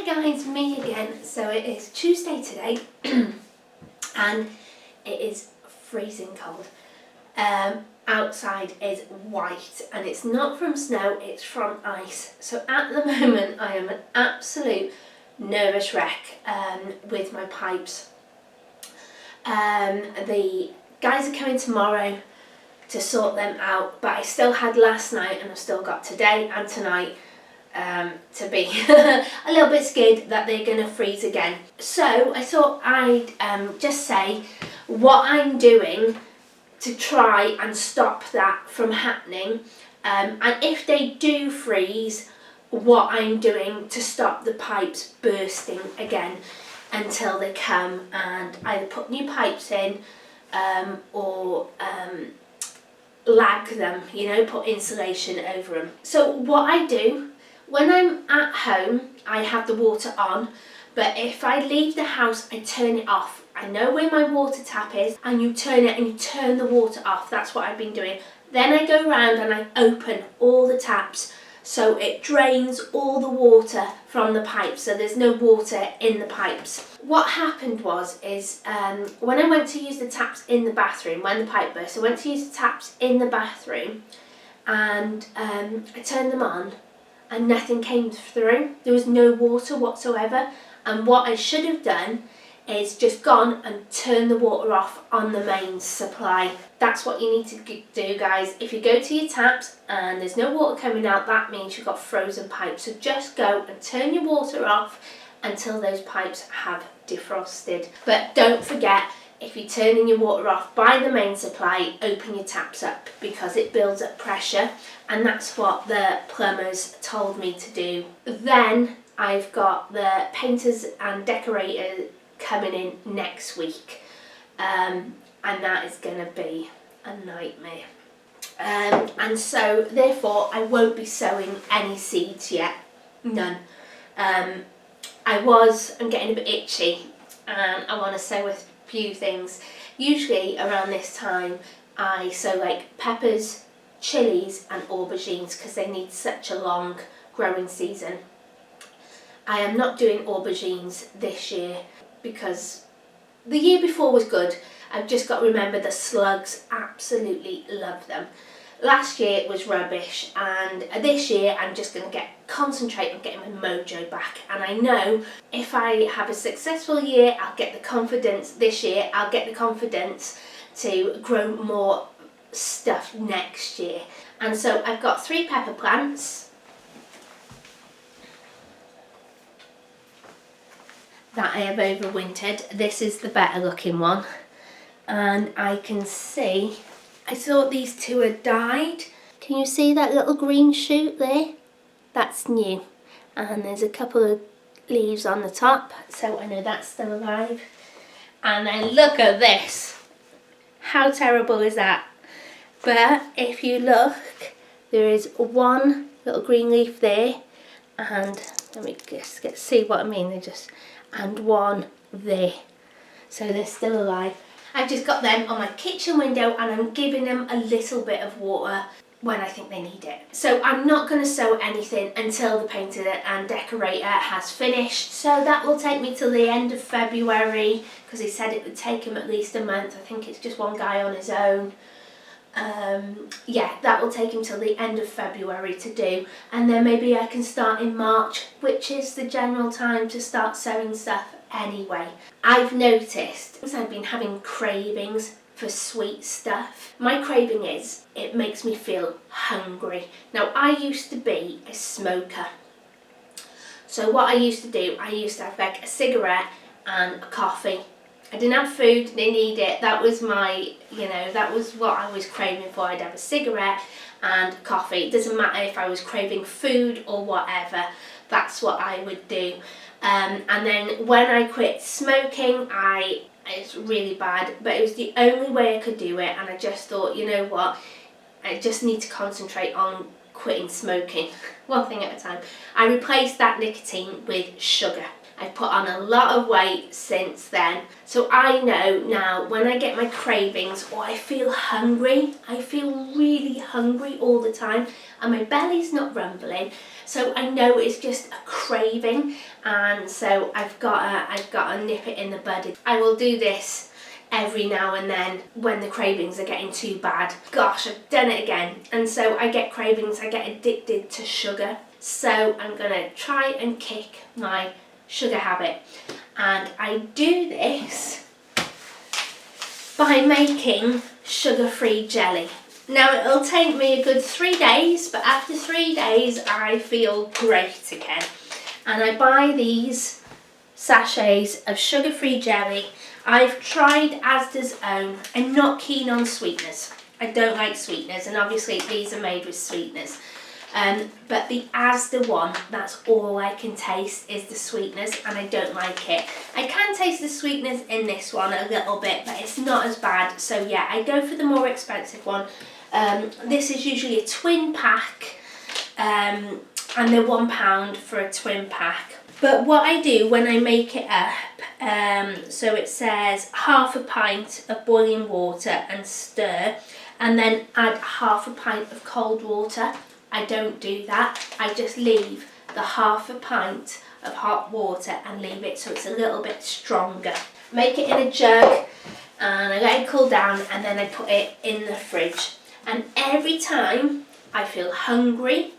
Hi guys, me again. So it is Tuesday today and it is freezing cold. Outside is white and it's not from snow, it's from ice. So at the moment I am an absolute nervous wreck with my pipes. The guys are coming tomorrow to sort them out, but I still had last night and I've still got today and tonight to be a little bit scared that they're going to freeze again. So I thought I'd just say what I'm doing to try and stop that from happening, and if they do freeze, what I'm doing to stop the pipes bursting again until they come and either put new pipes in or lag them, you know, put insulation over them. So what I do when I'm at home, I have the water on, but if I leave the house, I turn it off. I know where my water tap is, and you turn it and you turn the water off. That's what I've been doing. Then I go around and I open all the taps so it drains all the water from the pipes, so there's no water in the pipes. What happened is when I went to use the taps in the bathroom, when the pipe burst, I went to use the taps in the bathroom and I turned them on and nothing came through. There was no water whatsoever, and what I should have done is just gone and turned the water off on the main supply. That's what you need to do, guys. If you go to your taps and there's no water coming out, that means you've got frozen pipes. So just go and turn your water off until those pipes have defrosted. But don't forget, if you're turning your water off by the main supply, open your taps up because it builds up pressure, and that's what the plumbers told me to do. Then I've got the painters and decorators coming in next week, and that is going to be a nightmare. And so therefore I won't be sowing any seeds yet, none. I'm getting a bit itchy and I want to sow a few things. Usually around this time I sow like peppers, chilies and aubergines because they need such a long growing season. I am not doing aubergines this year because the year before was good. I've just got to remember the slugs absolutely love them. Last year it was rubbish, and this year I'm just going to concentrate on getting my mojo back. And I know if I have a successful year, I'll get the confidence this year, I'll get the confidence to grow more stuff next year. And so I've got 3 pepper plants that I have overwintered. This is the better looking one, and I can see, I thought these 2 had died. Can you see that little green shoot there? That's new, and there's a couple of leaves on the top, so I know that's still alive. And then look at this, how terrible is that? But if you look, there is one little green leaf there, and let me just see what I mean, and one there, so they're still alive. I've just got them on my kitchen window and I'm giving them a little bit of water when I think they need it. So I'm not going to sow anything until the painter and decorator has finished. So that will take me till the end of February, because he said it would take him at least a month. I think it's just one guy on his own. Yeah, that will take him till the end of February to do, and then maybe I can start in March, which is the general time to start sowing stuff anyway. I've noticed since I've been having cravings for sweet stuff. My craving is, it makes me feel hungry. Now I used to be a smoker, so what I used to do, I used to have like a cigarette and a coffee. I didn't have food, didn't need it. That was my, that was what I was craving for. I'd have a cigarette and coffee. It doesn't matter if I was craving food or whatever, that's what I would do. And then when I quit smoking, it's really bad, but it was the only way I could do it, and I just thought, you know what, I just need to concentrate on quitting smoking, one thing at a time. I replaced that nicotine with sugar. I've put on a lot of weight since then, so I know now when I get my cravings or I feel hungry, I feel really hungry all the time, and my belly's not rumbling, So I know it's just a craving, and so I've got to nip it in the bud. I will do this every now and then when the cravings are getting too bad. Gosh, I've done it again. And so I get cravings, I get addicted to sugar. So I'm gonna try and kick my sugar habit. And I do this by making sugar-free jelly. Now it'll take me a good 3 days, but after 3 days I feel great again. And I buy these sachets of sugar-free jelly. I've tried Asda's own. I'm not keen on sweeteners. I don't like sweeteners, and obviously these are made with sweeteners. But the Asda one, that's all I can taste is the sweeteners, and I don't like it. I can taste the sweeteners in this one a little bit, but it's not as bad. So yeah, I go for the more expensive one. This is usually a twin pack, and they're £1 for a twin pack. But what I do when I make it up, so it says half a pint of boiling water and stir, and then add half a pint of cold water. I don't do that. I just leave the half a pint of hot water and leave it so it's a little bit stronger. Make it in a jug and I let it cool down, and then I put it in the fridge. And every time I feel hungry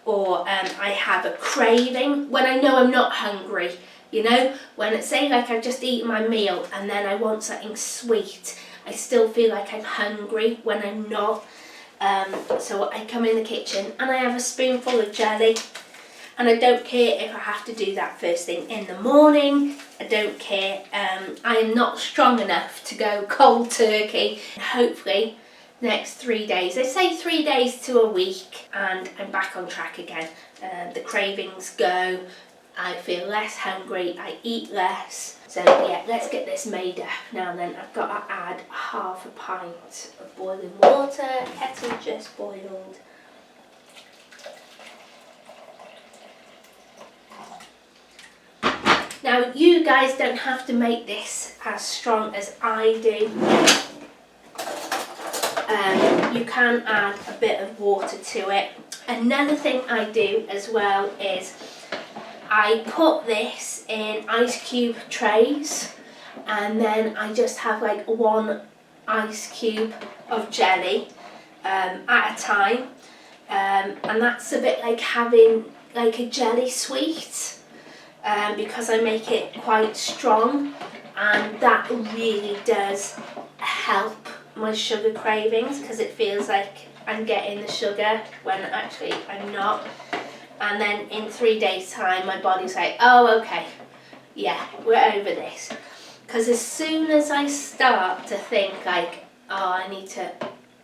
or I have a craving, when I know I'm not hungry, you know, when it's say like I've just eaten my meal and then I want something sweet, I still feel like I'm hungry when I'm not. So I come in the kitchen and I have a spoonful of jelly, and I don't care if I have to do that first thing in the morning. I don't care. I am not strong enough to go cold turkey. Hopefully next 3 days, they say 3 days to a week, and I'm back on track again. The cravings go, I feel less hungry, I eat less. So yeah, let's get this made up. Now then, I've got to add half a pint of boiling water. Kettle just boiled. Now you guys don't have to make this as strong as I do. You can add a bit of water to it. Another thing I do as well is I put this in ice cube trays, and then I just have like 1 ice cube of jelly at a time, and that's a bit like having like a jelly sweet, because I make it quite strong, and that really does help my sugar cravings, because it feels like I'm getting the sugar when actually I'm not. And then in 3 days time my body's like, oh okay, yeah, we're over this. Because as soon as I start to think like, oh, I need to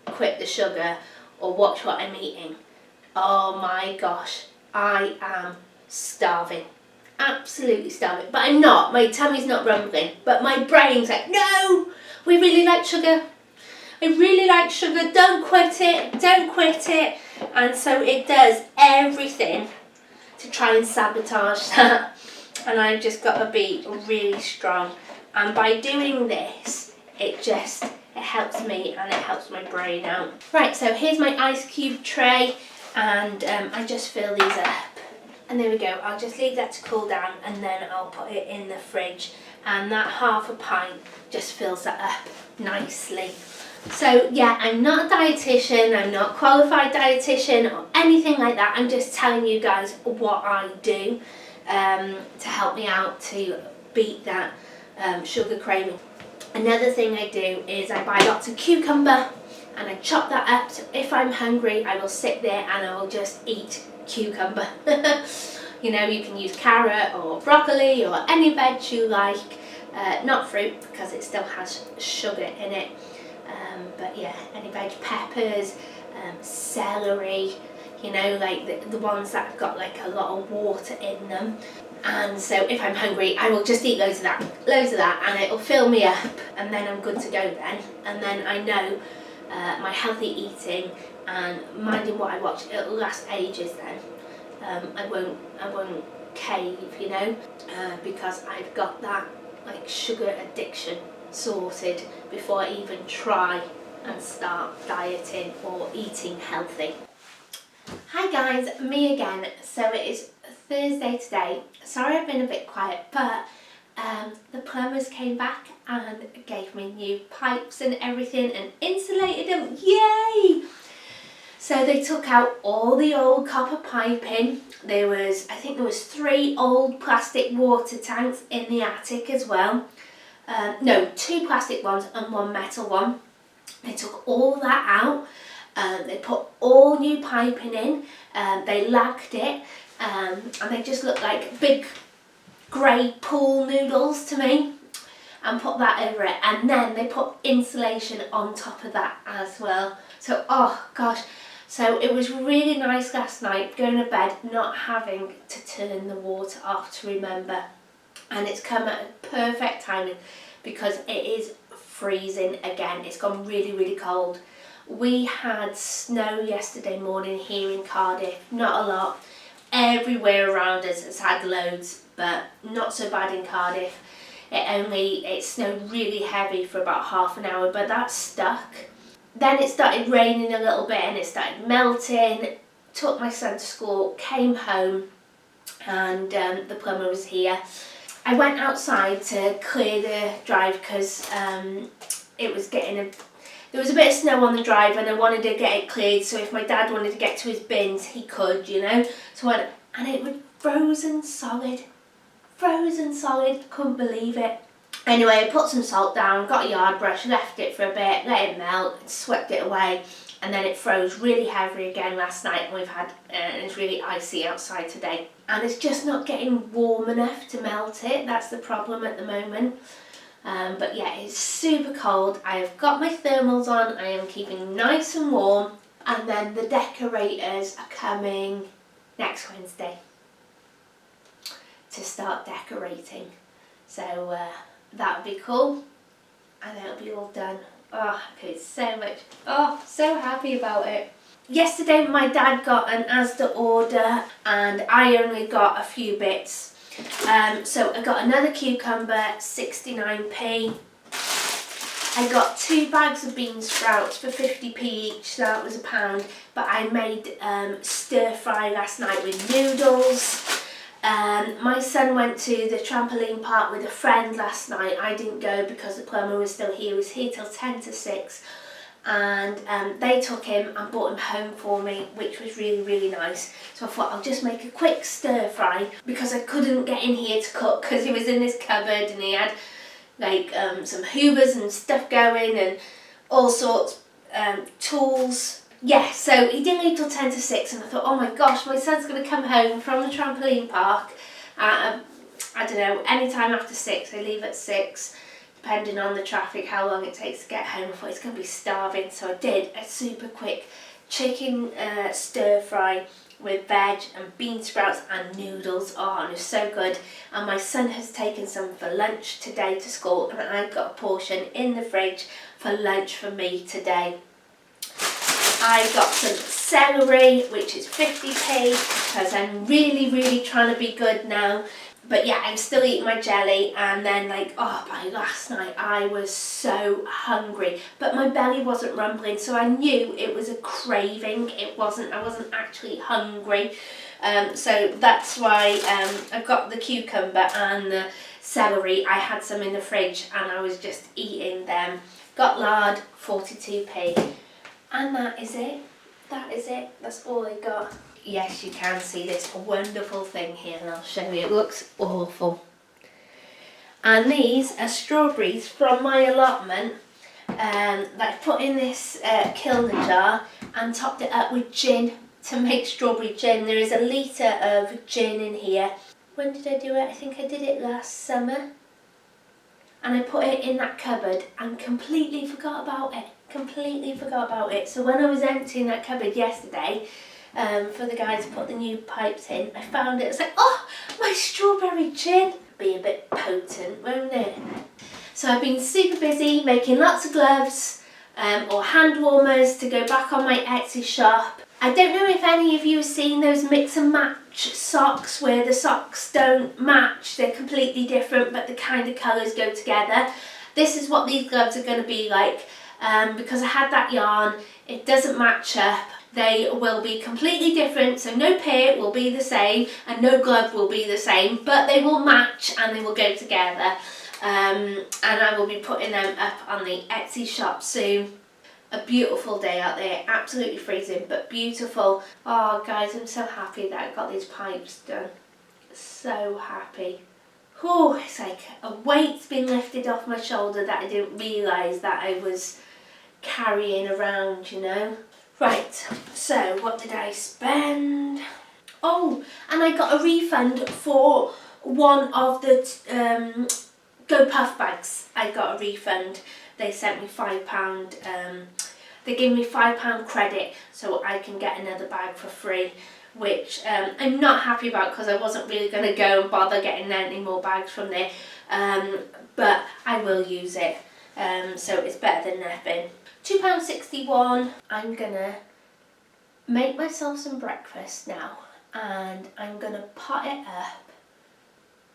quit the sugar or watch what I'm eating, oh my gosh, I am starving. Absolutely starving. But I'm not, my tummy's not rumbling, but my brain's like, no, we really like sugar. I really like sugar, don't quit it, don't quit it. And so it does everything to try and sabotage that. And I've just got to be really strong. And by doing this, it helps me and it helps my brain out. Right, so here's my ice cube tray, and I just fill these up. And there we go, I'll just leave that to cool down, and then I'll put it in the fridge. And that half a pint just fills that up nicely. So yeah, I'm not a dietitian, I'm not a qualified dietitian or anything like that. I'm just telling you guys what I do to help me out to beat that sugar craving. Another thing I do is I buy lots of cucumber and I chop that up. So if I'm hungry, I will sit there and I will just eat cucumber. You know, you can use carrot or broccoli or any veg you like, not fruit because it still has sugar in it. But yeah, any veg, peppers, celery, you know, like the ones that have got like a lot of water in them. And so if I'm hungry, I will just eat loads of that, and it'll fill me up, and then I'm good to go then. And then I know my healthy eating and minding what I watch, it'll last ages then. I won't cave, you know, because I've got that like sugar addiction sorted before I even try and start dieting or eating healthy. Hi guys, me again. So it is Thursday today. Sorry I've been a bit quiet, but the plumbers came back and gave me new pipes and everything and insulated them. Yay! So they took out all the old copper piping. I think there was 3 old plastic water tanks in the attic as well. No, 2 plastic ones and 1 metal one. They took all that out. They put all new piping in. They lagged it, and they just look like big grey pool noodles to me, and put that over it. And then they put insulation on top of that as well. So, oh gosh. So it was really nice last night going to bed not having to turn the water off to remember. And it's come at a perfect timing because it is freezing again. It's gone really, really cold. We had snow yesterday morning here in Cardiff. Not a lot. Everywhere around us has had loads, but not so bad in Cardiff. It snowed really heavy for about half an hour, but that stuck. Then it started raining a little bit and it started melting. Took my son to school, came home, and the plumber was here. I went outside to clear the drive because it was there was a bit of snow on the drive and I wanted to get it cleared, so if my dad wanted to get to his bins he could, you know. And it was frozen solid, couldn't believe it. Anyway, I put some salt down, got a yard brush, left it for a bit, let it melt, swept it away, and then it froze really heavy again last night, and it's really icy outside today. And it's just not getting warm enough to melt it. That's the problem at the moment. But yeah, it's super cold. I have got my thermals on. I am keeping nice and warm. And then the decorators are coming next Wednesday to start decorating. So that would be cool. And then it'll be all done. Oh, okay, so happy about it. Yesterday my dad got an Asda order and I only got a few bits. So I got another cucumber, 69p. I got 2 bags of bean sprouts for 50p each, so that was £1. But I made stir fry last night with noodles. My son went to the trampoline park with a friend last night. I didn't go because the plumber was still here. He was here till 10 to 6. And they took him and brought him home for me, which was really, really nice. So I thought I'll just make a quick stir fry because I couldn't get in here to cook because he was in this cupboard and he had like some hoovers and stuff going and all sorts, tools. Yeah, so he didn't leave till 10 to 6 and I thought, oh my gosh, my son's going to come home from the trampoline park at, I don't know, any time after 6. I leave at 6. Depending on the traffic, how long it takes to get home. I thought he's going to be starving, so I did a super quick chicken stir fry with veg and bean sprouts and noodles. Oh, and it was so good. And my son has taken some for lunch today to school, and I've got a portion in the fridge for lunch for me today. I got some celery, which is 50p, because I'm really, really trying to be good now. But yeah, I'm still eating my jelly, and then by last night I was so hungry, but my belly wasn't rumbling, so I knew it was a craving. I wasn't actually hungry, so that's why I got the cucumber and the celery. I had some in the fridge and I was just eating them. Got lard, 42p, and that is it. That's all I got. Yes, you can see this wonderful thing here, and I'll show you. It looks awful. And these are strawberries from my allotment that I put in this kiln jar and topped it up with gin to make strawberry gin. There is a litre of gin in here. When did I do it? I think I did it last summer. And I put it in that cupboard and completely forgot about it. So when I was emptying that cupboard yesterday, for the guys to put the new pipes in, I found it. I was like, oh, my strawberry gin. Be a bit potent, won't it? So I've been super busy making lots of gloves or hand warmers to go back on my Etsy shop. I don't know if any of you have seen those mix and match socks where the socks don't match. They're completely different, but the kind of colours go together. This is what these gloves are going to be like. Because I had that yarn, it doesn't match up. they will be completely different. So no pair will be the same and no glove will be the same, but they will match and they will go together. And I will be putting them up on the Etsy shop soon. A beautiful day out there, absolutely freezing but beautiful. Oh guys, I'm so happy that I got these pipes done. So happy. Oh, it's like a weight's been lifted off my shoulder that I didn't realise that I was carrying around, you know. Right, so what did I spend? Oh, and I got a refund for one of the Go Puff bags. I got a refund. They sent me £5. They gave me £5 credit so I can get another bag for free, which I'm not happy about because I wasn't really going to go and bother getting any more bags from there. But I will use it. So it's better than nothing. £2.61. I'm gonna make myself some breakfast now and I'm gonna pot it up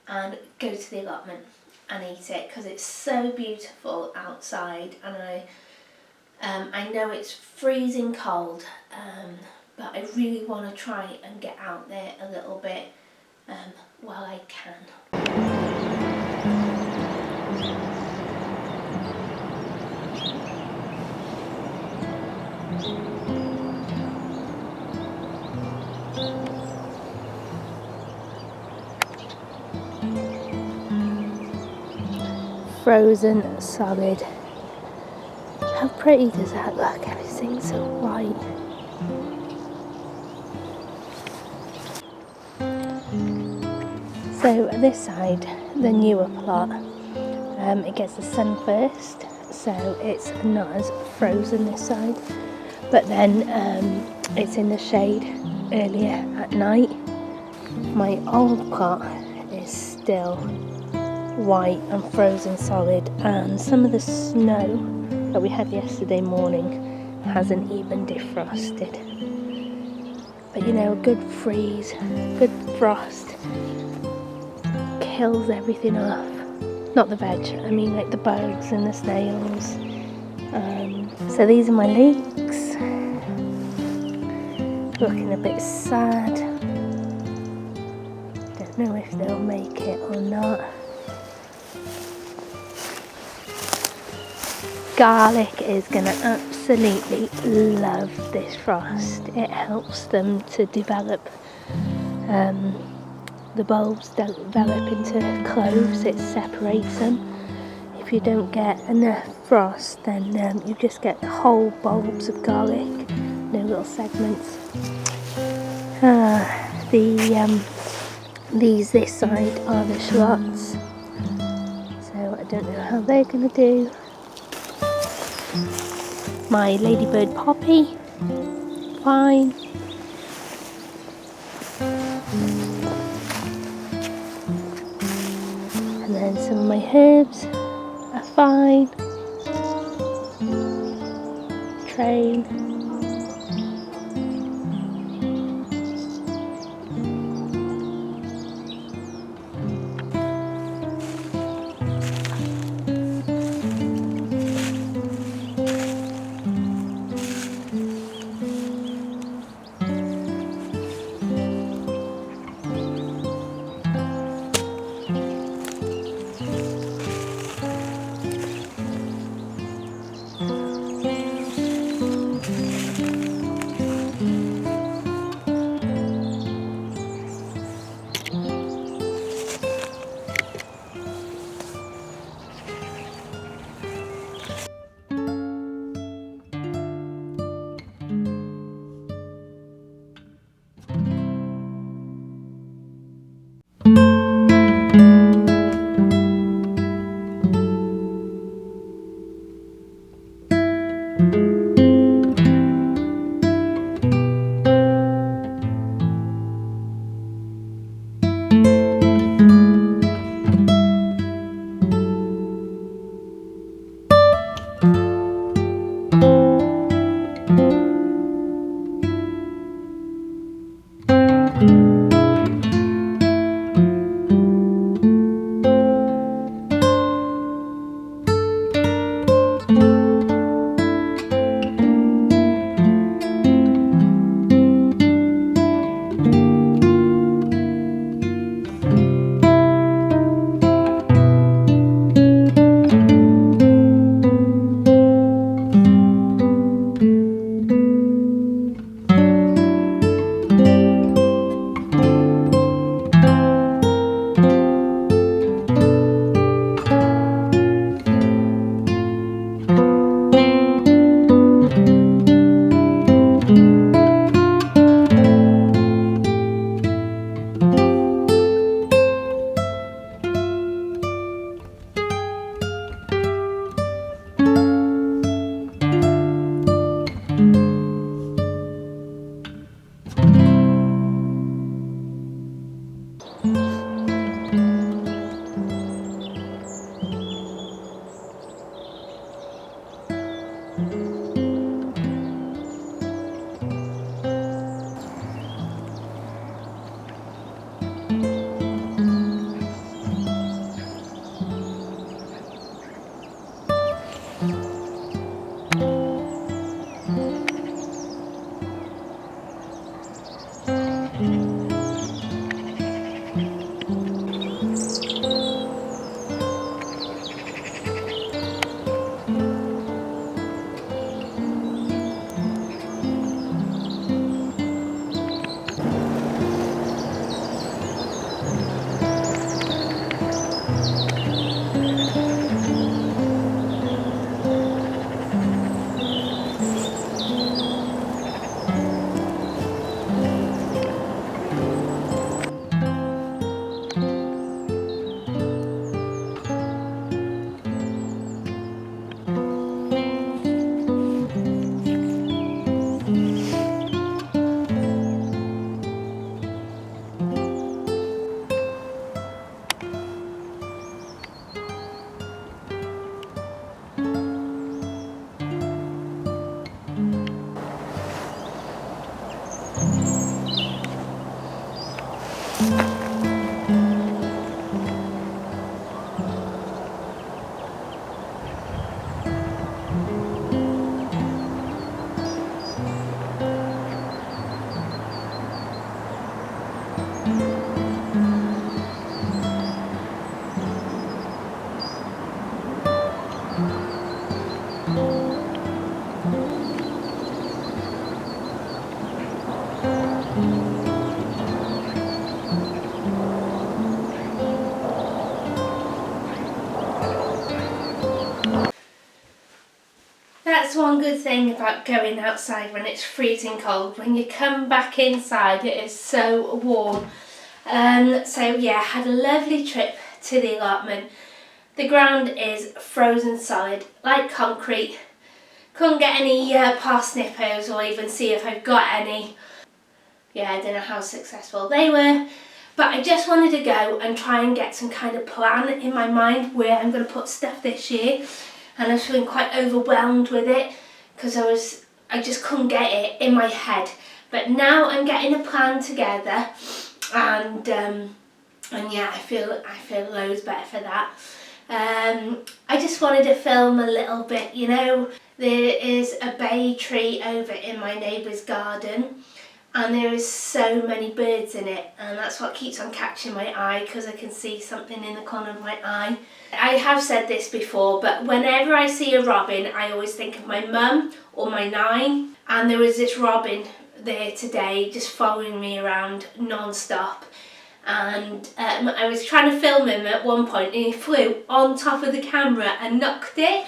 and go to the allotment and eat it because it's so beautiful outside, and I know it's freezing cold, but I really want to try and get out there a little bit while I can. Frozen solid. How pretty does that look? Everything's so white. So this side, the newer plot, it gets the sun first, so it's not as frozen this side. But then it's in the shade earlier at night. My old plot is still white and frozen solid, and some of the snow that we had yesterday morning hasn't even defrosted. But you know, a good freeze, good frost kills everything off. Not the veg, I mean like the bugs and the snails. So these are my leeks, looking a bit sad. Don't know if they'll make it or not. Garlic is going to absolutely love this frost. It helps them to develop, the bulbs don't develop into cloves, it separates them. If you don't get enough frost, then you just get whole bulbs of garlic, no little segments. These this side are the shallots, so I don't know how they're going to do. My ladybird poppy, fine. And then some of my herbs are fine. Train. That's one good thing about going outside when it's freezing cold. When you come back inside, it is so warm. So yeah, had a lovely trip to the allotment. The ground is frozen solid, like concrete. Couldn't get any parsnippers or even see if I've got any. Yeah, I don't know how successful they were. But I just wanted to go and try and get some kind of plan in my mind where I'm going to put stuff this year. And I was feeling quite overwhelmed with it because I just couldn't get it in my head. But now I'm getting a plan together, and yeah, I feel loads better for that. I just wanted to film a little bit, you know. There is a bay tree over in my neighbour's garden, and there is so many birds in it, and that's what keeps on catching my eye because I can see something in the corner of my eye. I have said this before, but whenever I see a robin, I always think of my mum or my nine, and there was this robin there today just following me around non-stop, and I was trying to film him at one point and he flew on top of the camera and knocked it.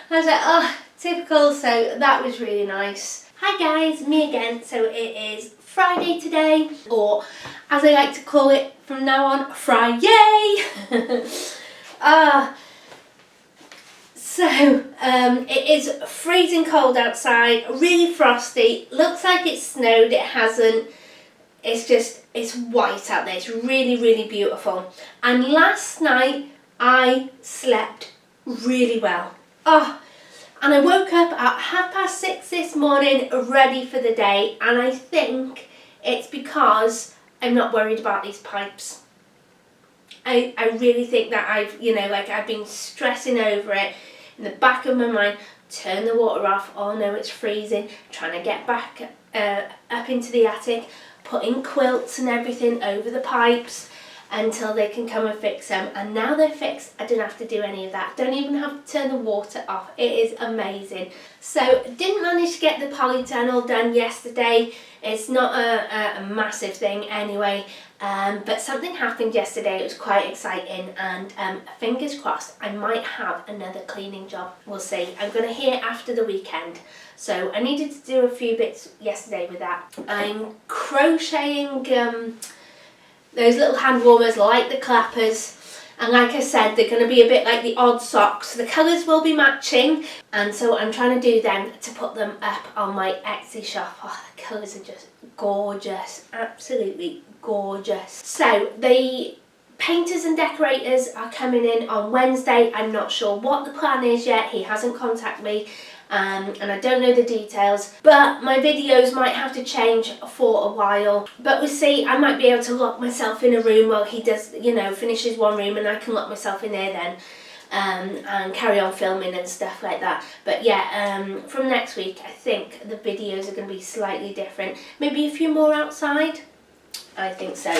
I was like, oh, typical. So that was really nice. Hi guys, me again. So it is Friday today, or as I like to call it from now on, Friday. It is freezing cold outside, really frosty. Looks like it's snowed, it hasn't. It's white out there. It's really, really beautiful. And last night I slept really well. And I woke up at 6:30 this morning ready for the day, and I think it's because I'm not worried about these pipes. I really think that I've been stressing over it in the back of my mind. Turn the water off, oh no, it's freezing, trying to get back up into the attic, putting quilts and everything over the pipes until they can come and fix them. And now they're fixed, I don't have to do any of that. Don't even have to turn the water off. It is amazing. So didn't manage to get the polytunnel done yesterday. It's not a massive thing anyway, but something happened yesterday. It was quite exciting, and fingers crossed I might have another cleaning job. We'll see. I'm going to hear after the weekend. So I needed to do a few bits yesterday with that. I'm crocheting those little hand warmers like the clappers, and like I said, they're going to be a bit like the odd socks. The colours will be matching, and so I'm trying to do them to put them up on my Etsy shop. Oh, the colours are just gorgeous, absolutely gorgeous. So the painters and decorators are coming in on Wednesday. I'm not sure what the plan is yet. He hasn't contacted me. And I don't know the details, but my videos might have to change for a while. But we'll see. I might be able to lock myself in a room while he does, finishes one room, and I can lock myself in there then and carry on filming and stuff like that. But yeah, from next week, I think the videos are going to be slightly different. Maybe a few more outside. I think so.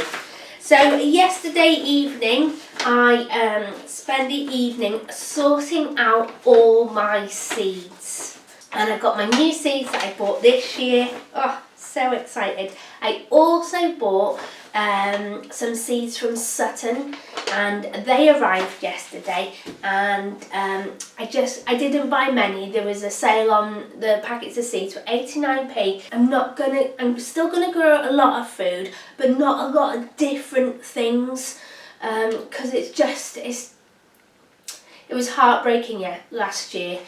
So yesterday evening, I spent the evening sorting out all my seeds. And I've got my new seeds that I bought this year. Oh, so excited. I also bought some seeds from Sutton, and they arrived yesterday, and I didn't buy many. There was a sale on the packets of seeds for 89p. I'm still gonna grow a lot of food, but not a lot of different things, because it was heartbreaking last year,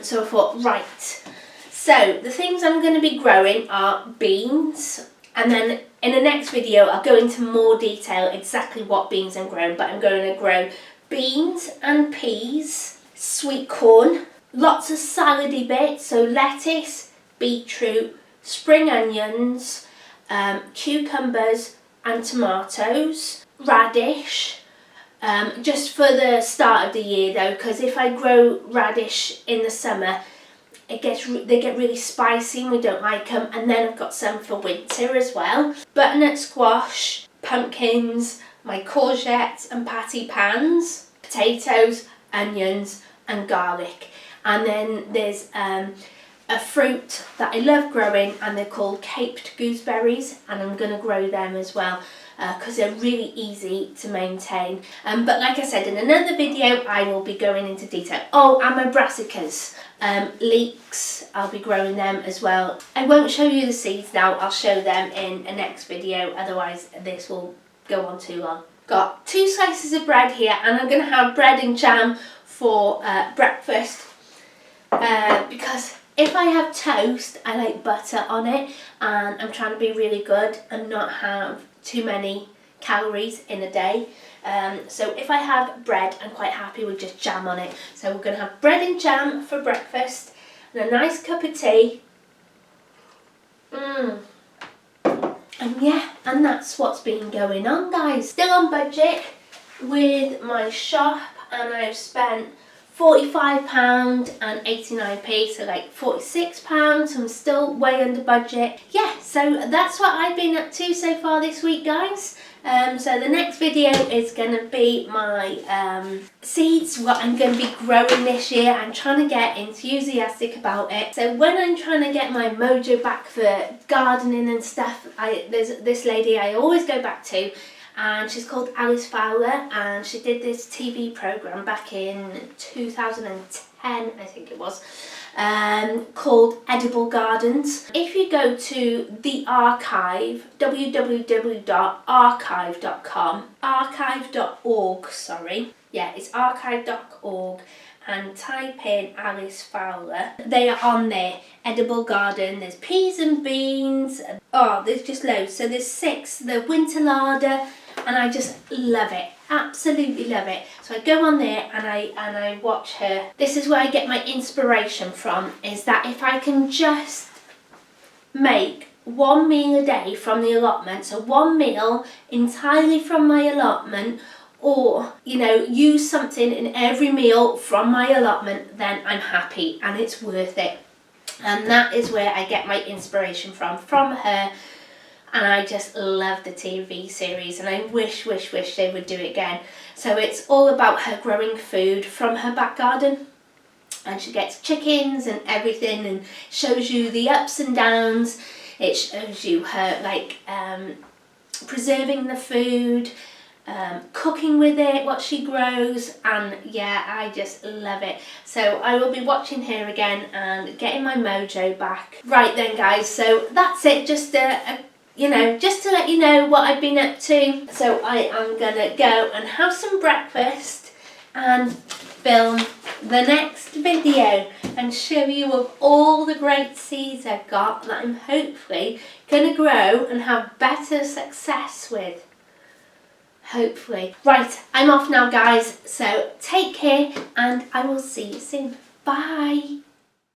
so I thought, right, so the things I'm going to be growing are beans, and then in the next video I'll go into more detail exactly what beans I'm growing, but I'm going to grow beans and peas, sweet corn, lots of salady bits, so lettuce, beetroot, spring onions, cucumbers and tomatoes, radish, just for the start of the year though, because if I grow radish in the summer, they get really spicy and we don't like them. And then I've got some for winter as well. Butternut squash, pumpkins, my courgettes and patty pans, potatoes, onions and garlic. And then there's a fruit that I love growing, and they're called caped gooseberries, and I'm going to grow them as well. because they're really easy to maintain. But like I said, in another video I will be going into detail. Oh, and my brassicas, leeks, I'll be growing them as well. I won't show you the seeds now, I'll show them in a next video, otherwise this will go on too long. Got 2 slices of bread here, and I'm going to have bread and jam for breakfast, because if I have toast, I like butter on it, and I'm trying to be really good and not have too many calories in a day. So if I have bread, I'm quite happy with just jam on it. So we're going to have bread and jam for breakfast, and a nice cup of tea. And yeah, and that's what's been going on, guys. Still on budget with my shop, and I've spent £45.89, so like £46. I'm still way under budget. Yeah, so that's what I've been up to so far this week, guys. So the next video is going to be my seeds, what I'm going to be growing this year. I'm trying to get enthusiastic about it. So when I'm trying to get my mojo back for gardening and stuff, there's this lady I always go back to, and she's called Alice Fowler, and she did this TV programme back in 2010, I think it was, called Edible Gardens. If you go to the archive, www.archive.com, archive.org, sorry, yeah, it's archive.org, and type in Alice Fowler, they are on there. Edible garden, there's peas and beans, oh, there's just loads. So there's 6, the winter larder, and I just love it, absolutely love it. So I go on there and I watch her. This is where I get my inspiration from, is that if I can just make 1 meal a day from the allotment, so 1 meal entirely from my allotment, or, you know, use something in every meal from my allotment, then I'm happy and it's worth it. And that is where I get my inspiration from her. And I just love the TV series, and I wish they would do it again. So it's all about her growing food from her back garden, and she gets chickens and everything, and shows you the ups and downs. It shows you her like preserving the food, cooking with it, what she grows, and yeah, I just love it. So I will be watching her again and getting my mojo back. Right then, guys, so that's it, just you know, just to let you know what I've been up to. So I am gonna go and have some breakfast and film the next video and show you of all the great seeds I've got that I'm hopefully gonna grow and have better success with. Hopefully. Right, I'm off now, guys, so take care and I will see you soon. Bye.